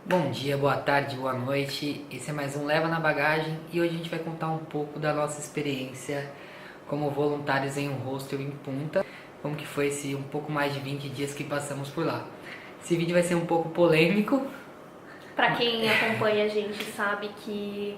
Bom dia, boa tarde, boa noite. Esse é mais um Leva na Bagagem e hoje a gente vai contar um pouco da nossa experiência como voluntários em um hostel em Punta, como que foi esse um pouco mais de 20 dias que passamos por lá. Esse vídeo vai ser um pouco polêmico. Pra quem acompanha a gente sabe que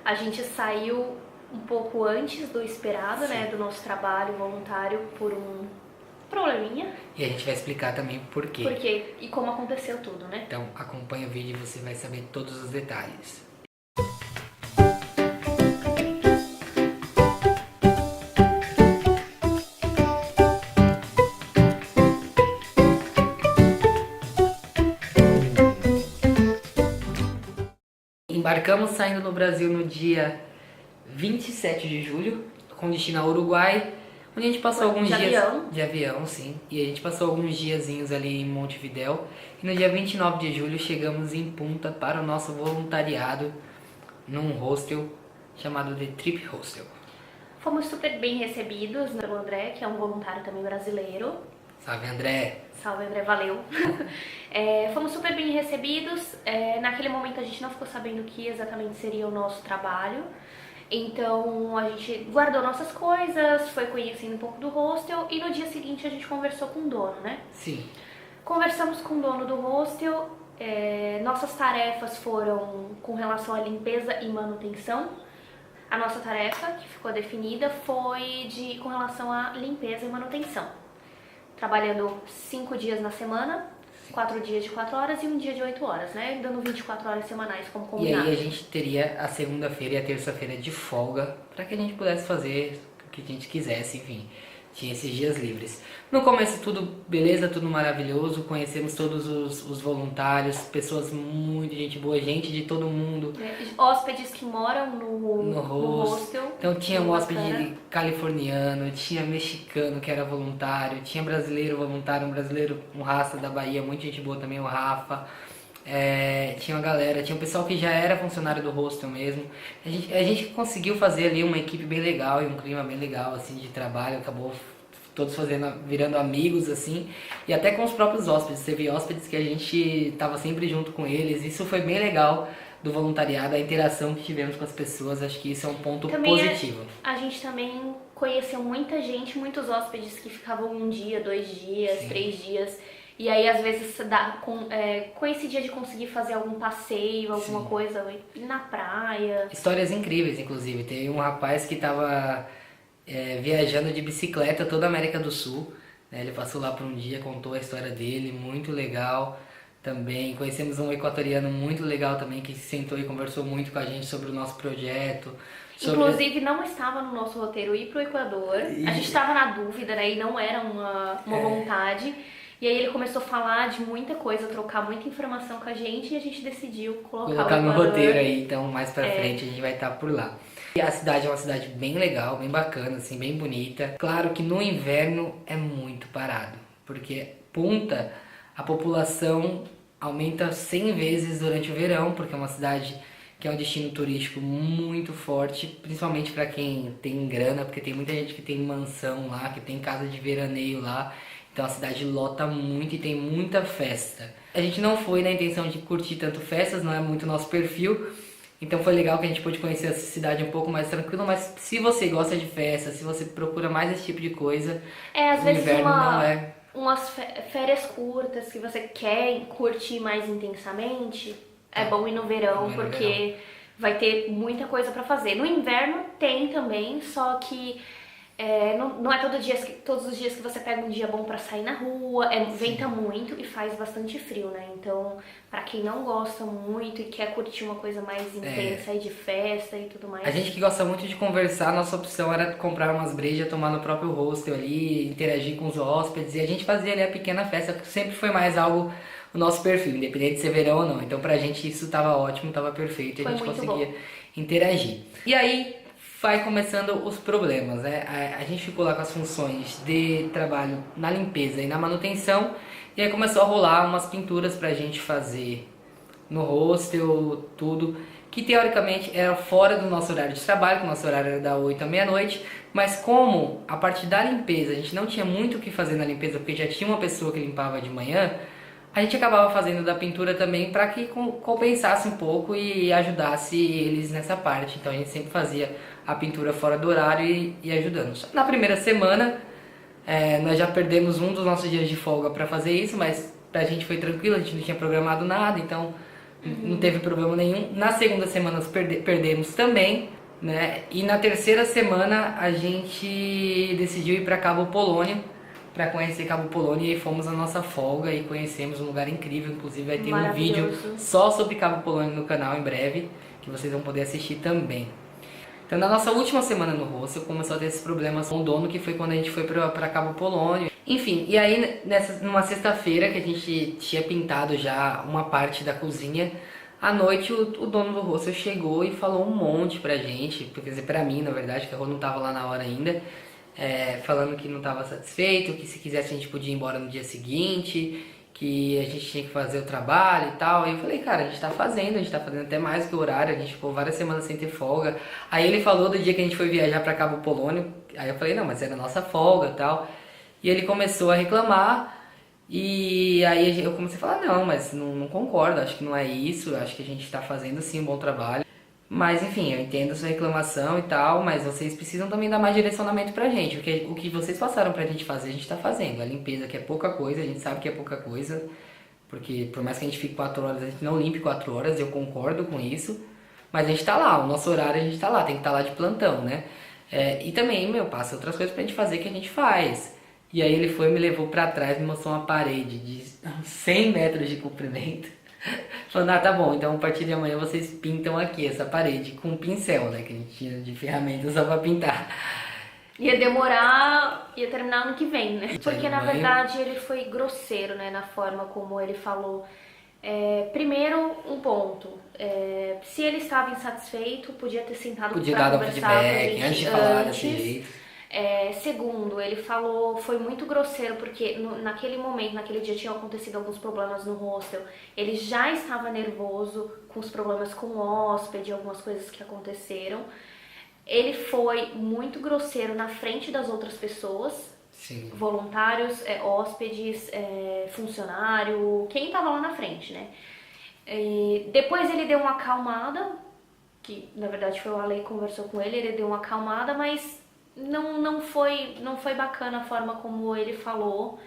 a gente saiu um pouco antes do esperado, né, do nosso trabalho voluntário por um probleminha. E a gente vai explicar também por quê. Porque e como aconteceu tudo, né? Então acompanha o vídeo e você vai saber todos os detalhes. Embarcamos saindo do Brasil no dia 27 de julho, com destino ao Uruguai, onde a gente passou alguns dias de avião, sim, e a gente passou alguns diazinhos ali em Montevidéu. E no dia 29 de julho chegamos em Punta para o nosso voluntariado num hostel chamado The Trip Hostel. Fomos super bem recebidos pelo André, que é um voluntário também brasileiro. Salve, André! Salve, André, valeu! Fomos super bem recebidos. Naquele momento a gente não ficou sabendo o que exatamente seria o nosso trabalho. Então a gente guardou nossas coisas, foi conhecendo um pouco do hostel e no dia seguinte a gente conversou com o dono, né? Sim. Conversamos com o dono do hostel. Nossas tarefas foram com relação à limpeza e manutenção. A nossa tarefa, que ficou definida, foi com relação à limpeza e manutenção. Trabalhando 5 dias na semana, 4 dias de 4 horas e um dia de 8 horas, né? Dando 24 horas semanais como combinado. E aí a gente teria a segunda-feira e a terça-feira de folga para que a gente pudesse fazer o que a gente quisesse, enfim. Tinha esses dias livres. No começo tudo beleza, tudo maravilhoso, conhecemos todos os voluntários, pessoas muito gente boa, gente de todo mundo. Hóspedes que moram no hostel. Então tinha um hóspede californiano, tinha mexicano que era voluntário, tinha brasileiro voluntário, um brasileiro, um raça da Bahia, muita gente boa também, o Rafa. Tinha uma galera, tinha um pessoal que já era funcionário do hostel mesmo. A gente conseguiu fazer ali uma equipe bem legal e um clima bem legal assim de trabalho, acabou todos virando amigos assim, e até com os próprios hóspedes. Teve hóspedes que a gente tava sempre junto com eles. Isso foi bem legal do voluntariado, a interação que tivemos com as pessoas. Acho que isso é um ponto positivo. A gente também conheceu muita gente, muitos hóspedes que ficavam 1 dia, 2 dias, Sim. 3 dias. E aí, às vezes, coincidia de conseguir fazer algum passeio, alguma Sim. coisa, ir na praia. Histórias incríveis, inclusive. Teve um rapaz que estava viajando de bicicleta toda a América do Sul. Né? Ele passou lá por um dia, contou a história dele, muito legal também. Conhecemos um equatoriano muito legal também, que sentou e conversou muito com a gente sobre o nosso projeto. Inclusive, não estava no nosso roteiro ir para o Equador. A gente estava na dúvida, né? E não era uma vontade. E aí ele começou a falar de muita coisa, trocar muita informação com a gente e a gente decidiu colocar no roteiro aí, então mais pra frente a gente vai estar por lá. E a cidade é uma cidade bem legal, bem bacana, assim, bem bonita. Claro que no inverno é muito parado, porque Punta, a população aumenta 100 vezes durante o verão, porque é uma cidade que é um destino turístico muito forte, principalmente para quem tem grana, porque tem muita gente que tem mansão lá, que tem casa de veraneio lá. Então a cidade lota muito e tem muita festa. A gente não foi na intenção de curtir tanto festas, não é muito nosso perfil. Então foi legal que a gente pôde conhecer essa cidade um pouco mais tranquila, mas se você gosta de festa, se você procura mais esse tipo de coisa, às o vezes inverno não é. Umas férias curtas que você quer curtir mais intensamente, é bom ir no verão, porque vai ter muita coisa pra fazer. No inverno tem também, só que não é todos os dias que você pega um dia bom pra sair na rua, venta muito e faz bastante frio, né? Então, pra quem não gosta muito e quer curtir uma coisa mais intensa e de festa e tudo mais. A gente que gosta muito de conversar, nossa opção era comprar umas brejas, tomar no próprio hostel ali, interagir com os hóspedes, e a gente fazia ali a pequena festa, que sempre foi mais algo o nosso perfil, independente de ser verão ou não. Então pra gente isso tava ótimo, tava perfeito, e a gente conseguia interagir. E aí vai começando os problemas, né? A gente ficou lá com as funções de trabalho na limpeza e na manutenção, e aí começou a rolar umas pinturas pra gente fazer no hostel, tudo, que teoricamente era fora do nosso horário de trabalho, que o nosso horário era da 8 à meia-noite, mas como a parte da limpeza a gente não tinha muito o que fazer na limpeza, porque já tinha uma pessoa que limpava de manhã, a gente acabava fazendo da pintura também para que compensasse um pouco e ajudasse eles nessa parte. Então a gente sempre fazia a pintura fora do horário e ajudando. Na primeira semana, nós já perdemos um dos nossos dias de folga para fazer isso, mas pra gente foi tranquilo, a gente não tinha programado nada, então não teve problema nenhum. Na segunda semana nós perdemos também, né? E na terceira semana a gente decidiu ir para Cabo Polônio, para conhecer Cabo Polônio, e fomos a nossa folga e conhecemos um lugar incrível. Inclusive vai ter um vídeo só sobre Cabo Polônio no canal em breve, que vocês vão poder assistir também. Então na nossa última semana no hostel começou a ter esses problemas com o dono, que foi quando a gente foi para Cabo Polônio. Enfim, e aí numa sexta-feira que a gente tinha pintado já uma parte da cozinha, à noite o dono do hostel chegou e falou um monte pra gente, quer dizer, pra mim na verdade, que a Rô não tava lá na hora ainda, falando que não estava satisfeito, que se quisesse a gente podia ir embora no dia seguinte, que a gente tinha que fazer o trabalho e tal. E eu falei, cara, a gente tá fazendo até mais do que o horário, a gente ficou várias semanas sem ter folga. Aí ele falou do dia que a gente foi viajar pra Cabo Polônio, aí eu falei, não, mas era a nossa folga e tal. E ele começou a reclamar, e aí eu comecei a falar, não, mas não concordo, acho que não é isso, acho que a gente tá fazendo sim um bom trabalho. Mas enfim, eu entendo a sua reclamação e tal, mas vocês precisam também dar mais direcionamento pra gente. O que vocês passaram pra gente fazer, a gente tá fazendo. A limpeza, que é pouca coisa, a gente sabe que é pouca coisa, porque por mais que a gente fique 4 horas, a gente não limpe 4 horas, eu concordo com isso. Mas a gente tá lá, o nosso horário a gente tá lá, tem que estar lá de plantão, né? E também, passa outras coisas pra gente fazer que a gente faz. E aí ele foi, me levou pra trás, me mostrou uma parede de 100 metros de comprimento. Falando, tá bom, então a partir de amanhã vocês pintam aqui essa parede com um pincel, né? Que a gente tinha de ferramentas só pra pintar. Ia terminar ano que vem, né? Porque na verdade ele foi grosseiro, né? Na forma como ele falou. Primeiro, um ponto. Se ele estava insatisfeito, podia ter sentado pra conversar com a gente antes de falar desse jeito. Segundo, ele falou, foi muito grosseiro porque naquele momento, naquele dia tinham acontecido alguns problemas no hostel. Ele já estava nervoso com os problemas com o hóspede, algumas coisas que aconteceram. Ele foi muito grosseiro na frente das outras pessoas. Sim. Voluntários, hóspedes, funcionário, quem estava lá na frente, né? E depois ele deu uma acalmada, que na verdade foi o Ale que conversou com ele deu uma acalmada, mas não foi bacana a forma como ele falou.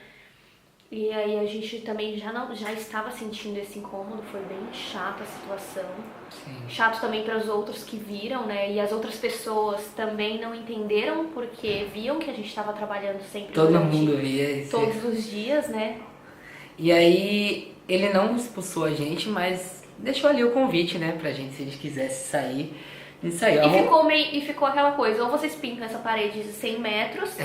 E aí a gente também já estava sentindo esse incômodo, foi bem chata a situação. Sim. Chato também para os outros que viram, né? E as outras pessoas também não entenderam, porque viam que a gente estava trabalhando sempre. Todo mundo via isso. Todos os dias, né? E aí ele não expulsou a gente, mas deixou ali o convite, né, pra gente, se eles quisessem sair. Isso aí, e ficou aquela coisa, ou vocês pintam essa parede de 100 metros,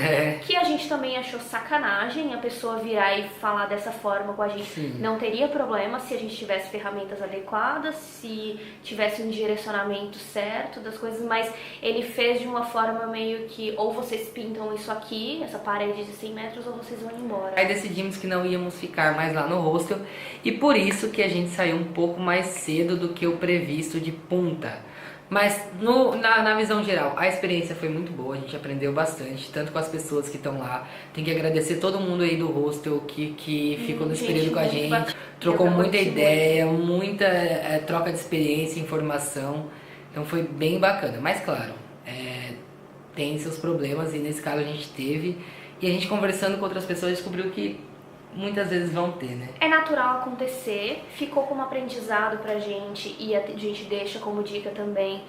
que a gente também achou sacanagem, a pessoa virar e falar dessa forma com a gente. Sim. Não teria problema se a gente tivesse ferramentas adequadas, se tivesse um direcionamento certo das coisas, mas ele fez de uma forma meio que, ou vocês pintam isso aqui, essa parede de 100 metros, ou vocês vão embora. Aí decidimos que não íamos ficar mais lá no hostel, e por isso que a gente saiu um pouco mais cedo do que o previsto de Punta. Mas na visão geral, a experiência foi muito boa, a gente aprendeu bastante, tanto com as pessoas que estão lá. Tem que agradecer todo mundo aí do hostel que ficou nesse período com a gente, trocou muita ideia, muita troca de experiência, informação. Então foi bem bacana, mas claro, tem seus problemas e nesse caso a gente teve. E a gente conversando com outras pessoas descobriu que muitas vezes vão ter, né? É natural acontecer, ficou como aprendizado pra gente e a gente deixa como dica também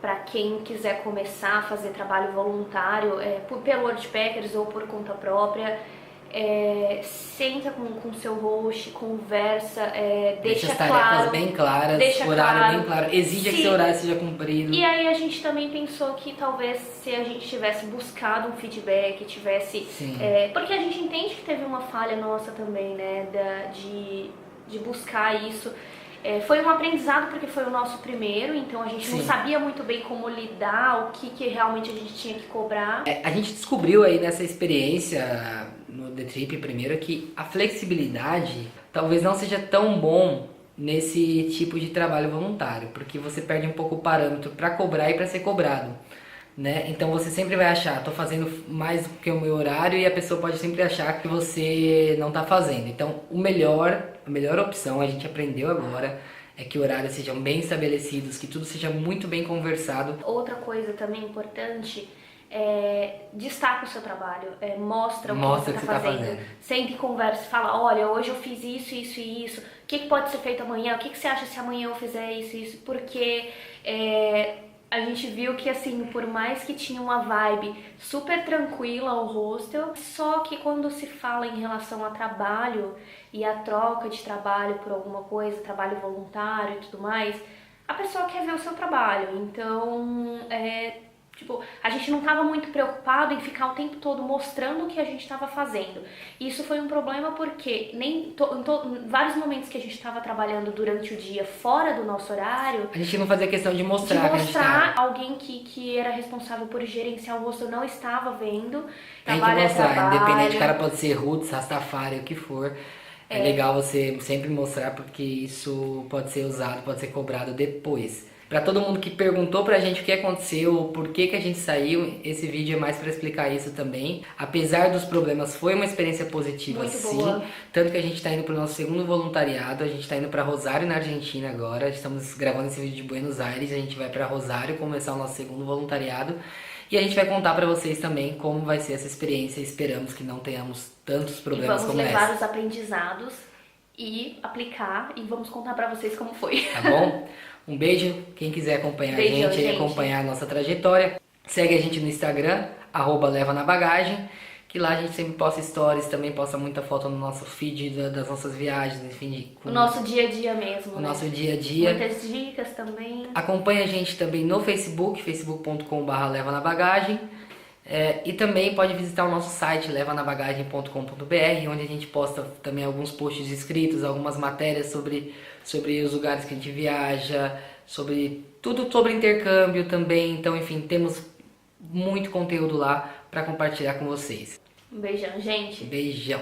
pra quem quiser começar a fazer trabalho voluntário, pelo Worldpackers ou por conta própria. Senta com o seu host, conversa, deixa as tarefas claro, bem claras, deixa horário claro, bem claro, exige que seu horário seja cumprido. E aí a gente também pensou que talvez se a gente tivesse buscado um feedback, porque a gente entende que teve uma falha nossa também, né, de buscar isso. Foi um aprendizado porque foi o nosso primeiro, então a gente não sabia muito bem como lidar, o que realmente a gente tinha que cobrar. A gente descobriu aí nessa experiência no The Trip primeiro que a flexibilidade talvez não seja tão bom nesse tipo de trabalho voluntário, porque você perde um pouco o parâmetro para cobrar e para ser cobrado, né? Então você sempre vai achar, tô fazendo mais do que o meu horário, e a pessoa pode sempre achar que você não tá fazendo. Então o melhor a melhor opção, a gente aprendeu agora, é que horários sejam bem estabelecidos, que tudo seja muito bem conversado. Outra coisa também importante destaca o seu trabalho, mostra o que você está fazendo. Sempre conversa, fala, olha, hoje eu fiz isso, isso e isso, o que pode ser feito amanhã, o que você acha se amanhã eu fizer isso e isso, porque a gente viu que, assim, por mais que tinha uma vibe super tranquila o hostel, só que quando se fala em relação a trabalho e a troca de trabalho por alguma coisa, trabalho voluntário e tudo mais, a pessoa quer ver o seu trabalho, então a gente não estava muito preocupado em ficar o tempo todo mostrando o que a gente estava fazendo. E isso foi um problema porque em vários momentos que a gente estava trabalhando durante o dia fora do nosso horário, a gente não fazia questão de mostrar alguém que era responsável por gerenciar o rosto não estava vendo. Tem que mostrar, independente, o cara pode ser roots, rastafari, o que for. É legal você sempre mostrar, porque isso pode ser usado, pode ser cobrado depois. Pra todo mundo que perguntou pra gente o que aconteceu, por que a gente saiu, esse vídeo é mais pra explicar isso também. Apesar dos problemas, foi uma experiência positiva, muito sim. Boa. Tanto que a gente tá indo pro nosso segundo voluntariado, a gente tá indo pra Rosário, na Argentina agora. Estamos gravando esse vídeo de Buenos Aires, a gente vai pra Rosário começar o nosso segundo voluntariado. E a gente vai contar pra vocês também como vai ser essa experiência. Esperamos que não tenhamos tantos problemas como essa. Vamos levar os aprendizados e aplicar e vamos contar pra vocês como foi. Tá bom? Um beijo, quem quiser acompanhar a gente e acompanhar a nossa trajetória, segue a gente no Instagram, @levanabagagem, que lá a gente sempre posta stories, também posta muita foto no nosso feed das nossas viagens, enfim. O nosso dia a dia mesmo, o nosso dia a dia. Muitas dicas também. Acompanha a gente também no Facebook, facebook.com/levanabagagem. E também pode visitar o nosso site levanabagagem.com.br, onde a gente posta também alguns posts escritos, algumas matérias sobre os lugares que a gente viaja, sobre tudo sobre intercâmbio também. Então, enfim, temos muito conteúdo lá para compartilhar com vocês. Um beijão, gente. Beijão.